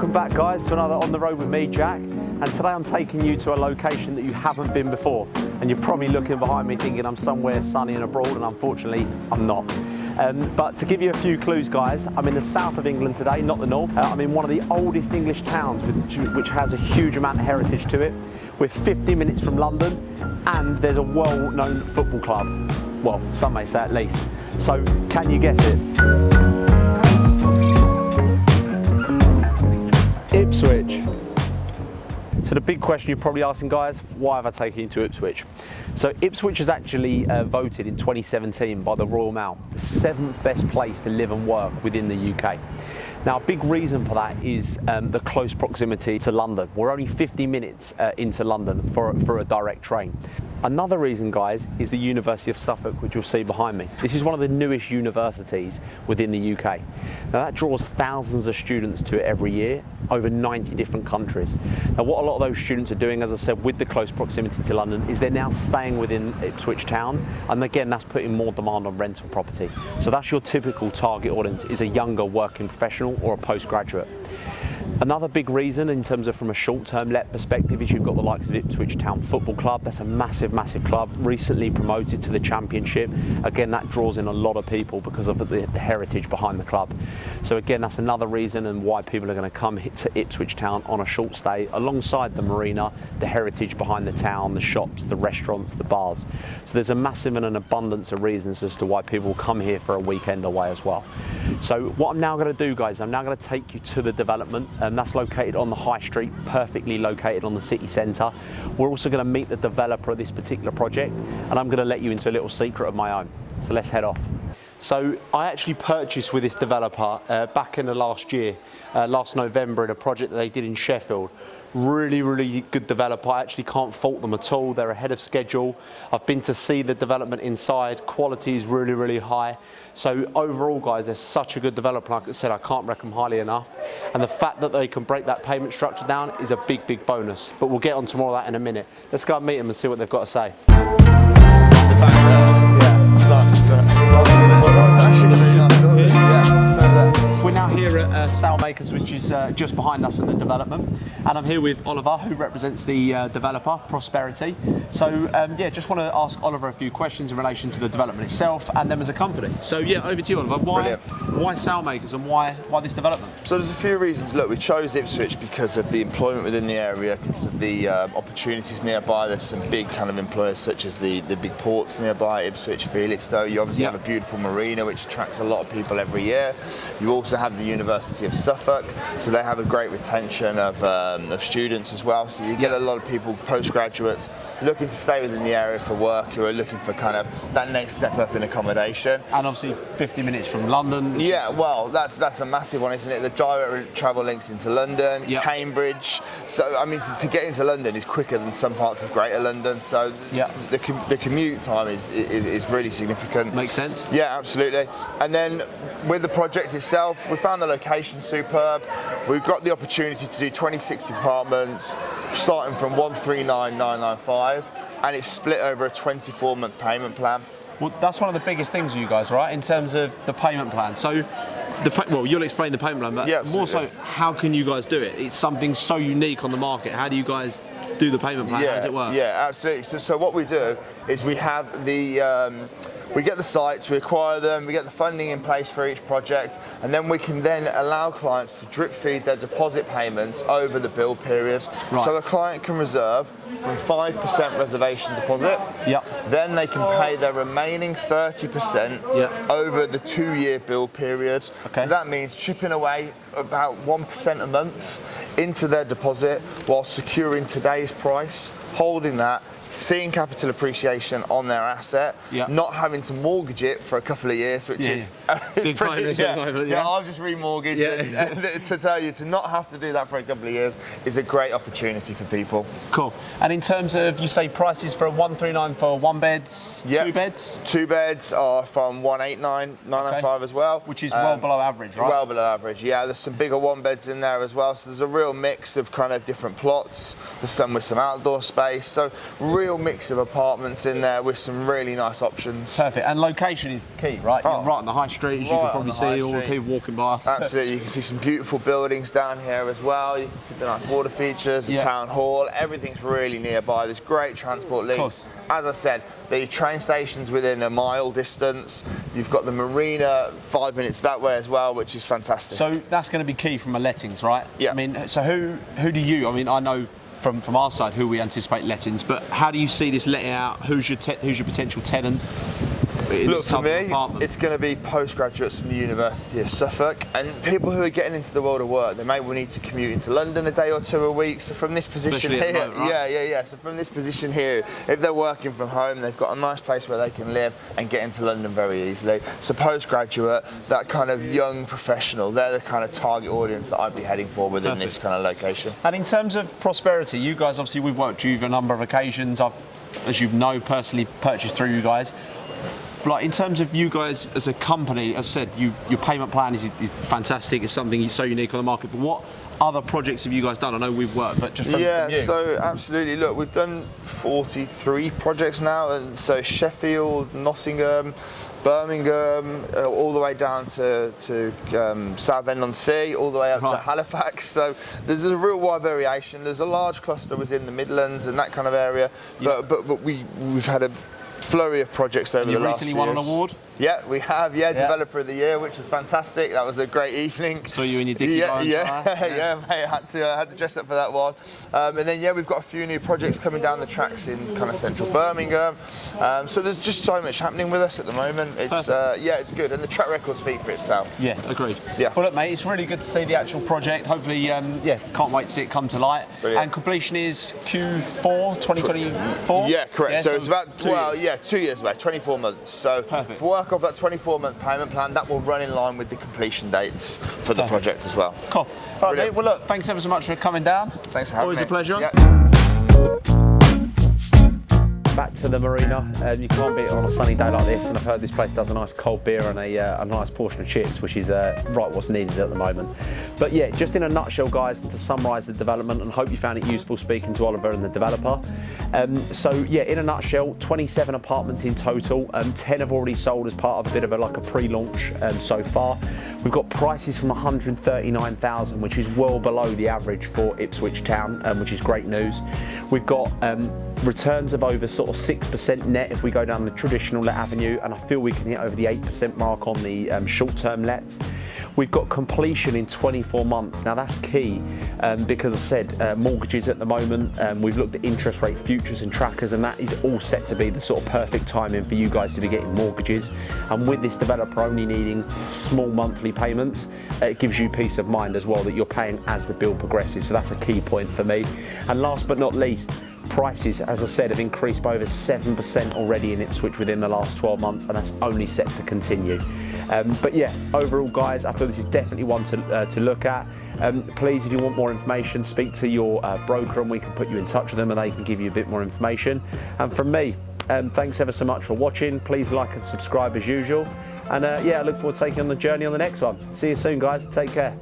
Welcome back, guys, to another On the Road with me, Jack. And today I'm taking you to a location that you haven't been before. And you're probably looking behind me thinking I'm somewhere sunny and abroad, and unfortunately I'm not. But to give you a few clues, guys, I'm in the south of England today, not the north. I'm in one of the oldest English towns which has a huge amount of heritage to it. We're 50 minutes from London, and there's a well-known football club. Well, some may say at least. So, can you guess it? Ipswich. So the big question you're probably asking, guys, why have I taken you to Ipswich? So Ipswich was actually voted in 2017 by the Royal Mail the 7th best place to live and work within the UK. Now, a big reason for that is the close proximity to London. We're only 50 minutes into London for a direct train. Another reason, guys, is the University of Suffolk, which you'll see behind me. This is one of the newest universities within the UK. Now, that draws thousands of students to it every year, over 90 different countries. Now, what a lot of those students are doing, as I said, with the close proximity to London, is they're now staying within Ipswich town, and again, that's putting more demand on rental property. So that's your typical target audience, is a younger working professional or a postgraduate. Another big reason in terms of from a short-term let perspective is you've got the likes of Ipswich Town Football Club. That's a massive, massive club, recently promoted to the Championship. Again, that draws in a lot of people because of the heritage behind the club. So again, that's another reason and why people are going to come to Ipswich Town on a short stay, alongside the marina, the heritage behind the town, the shops, the restaurants, the bars. So there's a massive and an abundance of reasons as to why people come here for a weekend away as well. So what I'm now going to do, guys, I'm now going to take you to the development. And that's located on the high street, perfectly located on the city centre. We're also going to meet the developer of this particular project, and I'm going to let you into a little secret of my own. So let's head off. So I actually purchased with this developer back in the last year, last November, in a project that they did in Sheffield. Really, really good developer. I actually can't fault them at all. They're ahead of schedule. I've been to see the development inside. Quality is really, really high. So overall, guys, they're such a good developer. Like I said, I can't rec them highly enough. And the fact that they can break that payment structure down is a big, big bonus. But we'll get on to more of that in a minute. Let's go and meet them and see what they've got to say. The fact that, yeah, it's nice, isn't it? It's actually really nice. We're now here at Sailmakers, which is just behind us in the development, and I'm here with Oliver, who represents the developer, Prosperity. So yeah, just want to ask Oliver a few questions in relation to the development itself and them as a company. So yeah, over to you, Oliver. Why Sailmakers and why this development? So there's a few reasons. Look, we chose Ipswich because of the employment within the area, because of the opportunities nearby. There's some big kind of employers such as the big ports nearby, Ipswich, Felixstowe. You obviously have a beautiful marina which attracts a lot of people every year. You also have the University of Suffolk, so they have a great retention of students as well. So you get a lot of people, postgraduates, looking to stay within the area for work, who are looking for kind of that next step up in accommodation. And obviously 50 minutes from London. Yeah, well, that's a massive one, isn't it? The direct travel links into London, Cambridge. So I mean, to get into London is quicker than some parts of Greater London. So the commute time is really significant. Makes sense. Yeah, absolutely. And then with the project itself, we found the location superb. We've got the opportunity to do 26 apartments, starting from 139,995, and it's split over a 24-month payment plan. Well, that's one of the biggest things with you guys, right, in terms of the payment plan. So, well, you'll explain the payment plan, but more so, how can you guys do it? It's something so unique on the market. How do you guys do the payment plan? How does it work? Yeah, absolutely. So what we do is we have we get the sites, we acquire them, we get the funding in place for each project, and then we can then allow clients to drip feed their deposit payments over the build period. Right. So a client can reserve from 5% reservation deposit. Then they can pay their remaining 30% over the 2-year build period. So that means chipping away about 1% a month into their deposit while securing today's price, holding that, seeing capital appreciation on their asset, not having to mortgage it for a couple of years, which is big finance at the moment. I've just remortgaged and to tell you, to not have to do that for a couple of years is a great opportunity for people. Cool. And in terms of, you say prices for 139 for 1 beds, 2 beds? 2 beds are from 189,995 as well. Which is well below average, right? Well below average, yeah. There's some bigger 1 beds in there as well, so there's a real mix of kind of different plots. There's some with some outdoor space, so real real mix of apartments in there with some really nice options. Perfect. And location is key, right? You're right on the high street, as you can probably see, all the people walking by us. Absolutely. You can see some beautiful buildings down here as well. You can see the nice water features, the town hall. Everything's really nearby. There's great transport links. As I said, the train station's within a mile distance. You've got the marina 5 minutes that way as well, which is fantastic. So that's going to be key from a lettings, right? Yeah. I mean, so who do you? I mean, I know from our side who we anticipate lettings, but how do you see this letting out? Who's your potential tenant? Look, for me, it's going to be postgraduates from the University of Suffolk and people who are getting into the world of work. They may well need to commute into London a day or two a week. So from this position here, moment, right? yeah. So from this position here, if they're working from home, they've got a nice place where they can live and get into London very easily. So postgraduate, that kind of young professional, they're the kind of target audience that I'd be heading for within this kind of location. And in terms of prosperity, you guys, obviously, we've worked with you a number of occasions. I've, as you know, personally purchased through you guys. Like, in terms of you guys as a company, as I said, your payment plan is fantastic. It's something so unique on the market. But what other projects have you guys done? I know we've worked, but just from you. So absolutely. Look, we've done 43 projects now, and so Sheffield, Nottingham, Birmingham, all the way down to Southend-on-Sea, all the way up to Halifax. So there's a real wide variation. There's a large cluster within the Midlands and that kind of area, but we've had a flurry of projects over the last few years. You recently won an award? Yeah, we have. Yeah, Developer of the Year, which was fantastic. That was a great evening. Saw you in your Dickie yeah, mate. Had to dress up for that one. And then we've got a few new projects coming down the tracks in kind of central Birmingham. So there's just so much happening with us at the moment. It's it's good, and the track record speaks for itself. Yeah, agreed. Yeah. Well, look, mate, it's really good to see the actual project. Hopefully, can't wait to see it come to light. Brilliant. And completion is Q4 2024. Yeah, correct. Yeah, so it's about 2 years, about 24 months. So perfect. Work off that 24-month payment plan that will run in line with the completion dates for the project as well. Cool. All right, mate. Well, look, thanks ever so much for coming down. Thanks for having me. Always a pleasure. Yeah. Back to the marina. You can't beat it on a sunny day like this, and I've heard this place does a nice cold beer and a nice portion of chips, which is right what's needed at the moment. But yeah, just in a nutshell, guys, to summarise the development, and hope you found it useful speaking to Oliver and the developer. So yeah, in a nutshell, 27 apartments in total. 10 have already sold as part of a bit of a pre-launch so far. We've got prices from 139,000, which is well below the average for Ipswich town, which is great news. We've got returns of over sort of 6% net if we go down the traditional let avenue, and I feel we can hit over the 8% mark on the short-term lets. We've got completion in 24 months. Now that's key because, as I said, mortgages at the moment, we've looked at interest rate futures and trackers, and that is all set to be the sort of perfect timing for you guys to be getting mortgages. And with this developer only needing small monthly payments, it gives you peace of mind as well that you're paying as the bill progresses. So that's a key point for me. And last but not least, prices, as I said, have increased by over 7% already in Ipswich within the last 12 months, and that's only set to continue. But yeah, overall, guys, I feel this is definitely one to look at. Please, if you want more information, speak to your broker and we can put you in touch with them and they can give you a bit more information. And from me, thanks ever so much for watching. Please like and subscribe as usual. And I look forward to taking you on the journey on the next one. See you soon, guys. Take care.